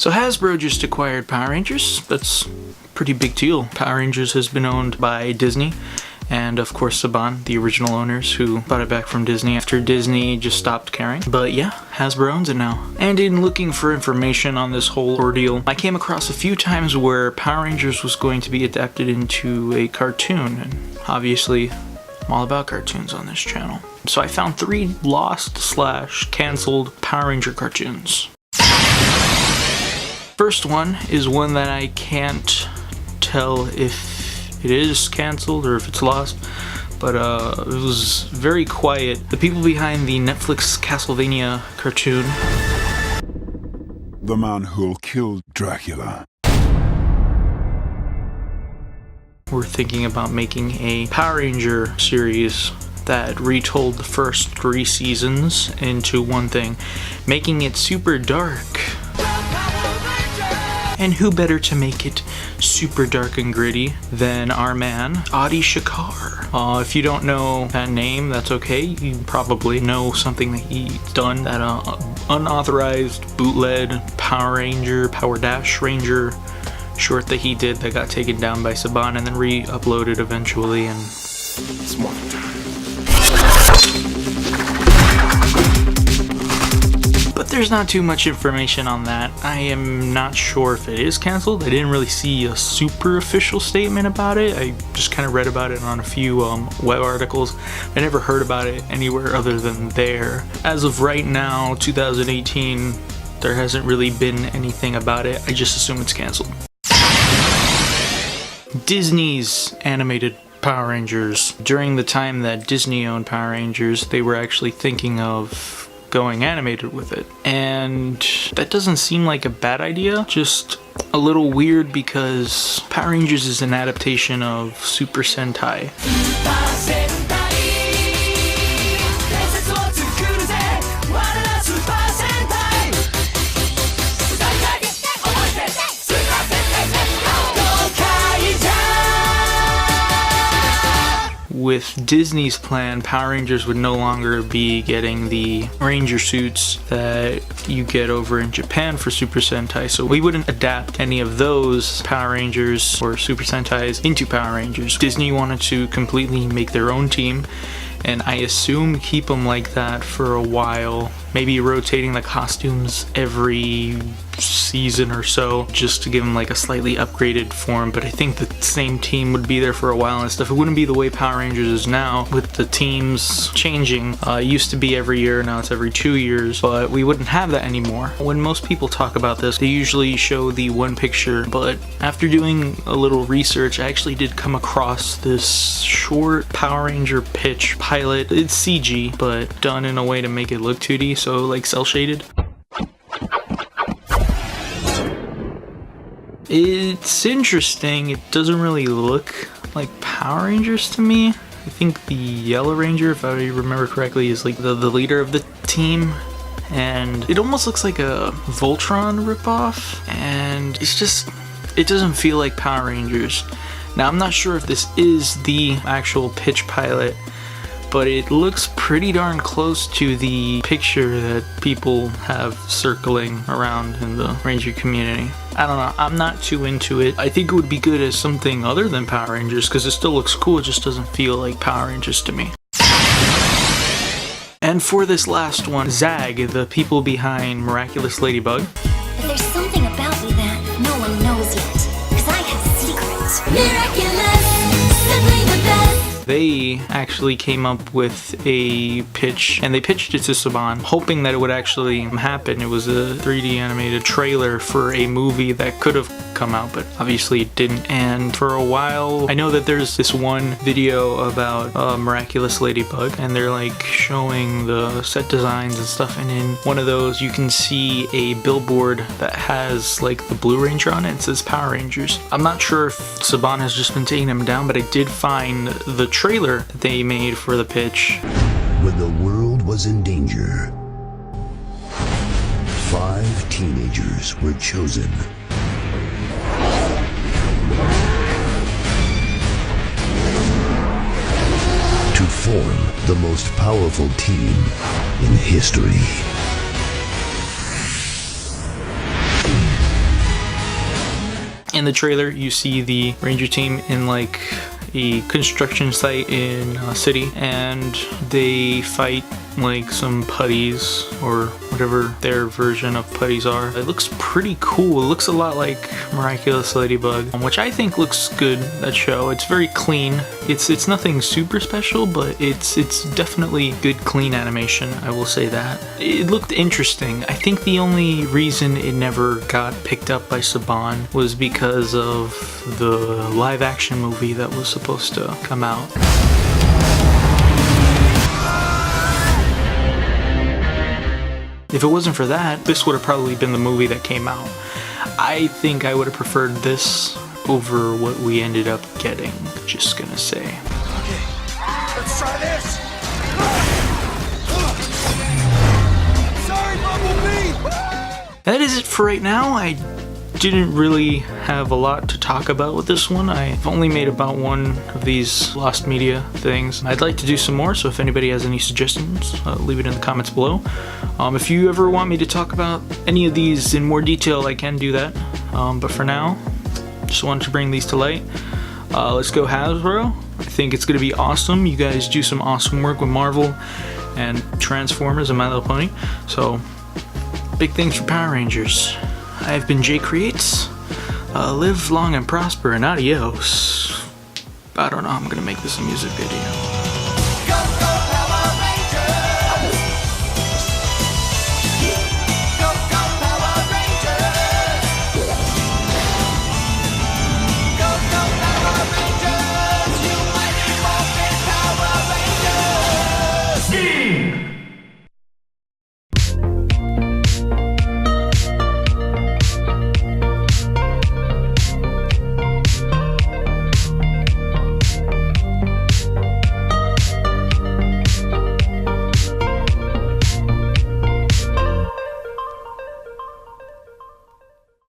So Hasbro just acquired Power Rangers. That's a pretty big deal. Power Rangers has been owned by Disney and of course Saban, the original owners who bought it back from Disney after Disney just stopped caring. But yeah, Hasbro owns it now. And in looking for information on this whole ordeal, I came across a few times where Power Rangers was going to be adapted into a cartoon, and obviously I'm all about cartoons on this channel. So I found 3 lost/cancelled Power Ranger cartoons. First one is one that I can't tell if it is cancelled or if it's lost, but it was very quiet. The people behind the Netflix Castlevania cartoon. The man who'll kill Dracula. We're thinking about making a Power Ranger series that retold the first 3 seasons into one thing, making it super dark. And who better to make it super dark and gritty than our man, Adi Shankar. If you don't know that name, that's okay. You probably know something that he's done, that unauthorized bootleg Power Ranger, Power Dash Ranger short that he did that got taken down by Saban and then re-uploaded eventually. And Smart time. But there's not too much information on that. I am not sure if it is canceled. I didn't really see a super official statement about it. I just kind of read about it on a few web articles. I never heard about it anywhere other than there. As of right now, 2018, there hasn't really been anything about it. I just assume it's canceled. Disney's animated Power Rangers. During the time that Disney owned Power Rangers, they were actually thinking of going animated with it, and that doesn't seem like a bad idea, just a little weird because Power Rangers is an adaptation of Super Sentai. With Disney's plan, Power Rangers would no longer be getting the Ranger suits that you get over in Japan for Super Sentai, so we wouldn't adapt any of those Power Rangers or Super Sentais into Power Rangers. Disney wanted to completely make their own team, and I assume keep them like that for a while, maybe rotating the costumes every season or so just to give them like a slightly upgraded form. But I think the same team would be there for a while and stuff. It wouldn't be the way Power Rangers is now with the teams changing. It used to be every year, now it's every 2 years, but we wouldn't have that anymore. When most people talk about this, they usually show the one picture, but after doing a little research, I actually did come across this short Power Ranger pitch pilot. It's CG, but done in a way to make it look 2D, so like cel-shaded. It's interesting. It doesn't really look like Power Rangers to me. I think the Yellow Ranger, if I remember correctly, is like the leader of the team, and it almost looks like a Voltron ripoff, and it's just, it doesn't feel like Power Rangers. Now I'm not sure if this is the actual pitch pilot, but it looks pretty darn close to the picture that people have circling around in the Ranger community. I don't know, I'm not too into it. I think it would be good as something other than Power Rangers because it still looks cool, it just doesn't feel like Power Rangers to me. And for this last one, Zag, the people behind Miraculous Ladybug. But there's something about me that no one knows yet, because I have secrets. Miraculous, simply the best. They actually came up with a pitch, and they pitched it to Saban, hoping that it would actually happen. It was a 3D animated trailer for a movie that could have come out, but obviously it didn't. And for a while, I know that there's this one video about Miraculous Ladybug, and they're like showing the set designs and stuff, and in one of those you can see a billboard that has like the Blue Ranger on it. It says Power Rangers. I'm not sure if Saban has just been taking them down, but I did find the trailer that they made for the pitch. When the world was in danger, 5 teenagers were chosen. To form the most powerful team in history. In the trailer, you see the Ranger team in like a construction site in a city, and they fight like some putties or whatever their version of putties are. It looks pretty cool. It looks a lot like Miraculous Ladybug, which I think looks good, that show. It's very clean. It's nothing super special, but it's definitely good, clean animation, I will say that. It looked interesting. I think the only reason it never got picked up by Saban was because of the live action movie that was supposed to come out. If it wasn't for that, this would have probably been the movie that came out. I think I would have preferred this over what we ended up getting, just gonna say. Okay, let's try this. Sorry, Bumblebee! That is it for right now. I didn't really have a lot to talk about with this one. I've only made about one of these lost media things. I'd like to do some more, so if anybody has any suggestions, leave it in the comments below. If you ever want me to talk about any of these in more detail, I can do that. But for now, just wanted to bring these to light. Let's go Hasbro. I think it's going to be awesome. You guys do some awesome work with Marvel and Transformers and My Little Pony. So, big things for Power Rangers. I've been Jay Creates. Live long and prosper, and adios. I don't know, I'm gonna make this a music video.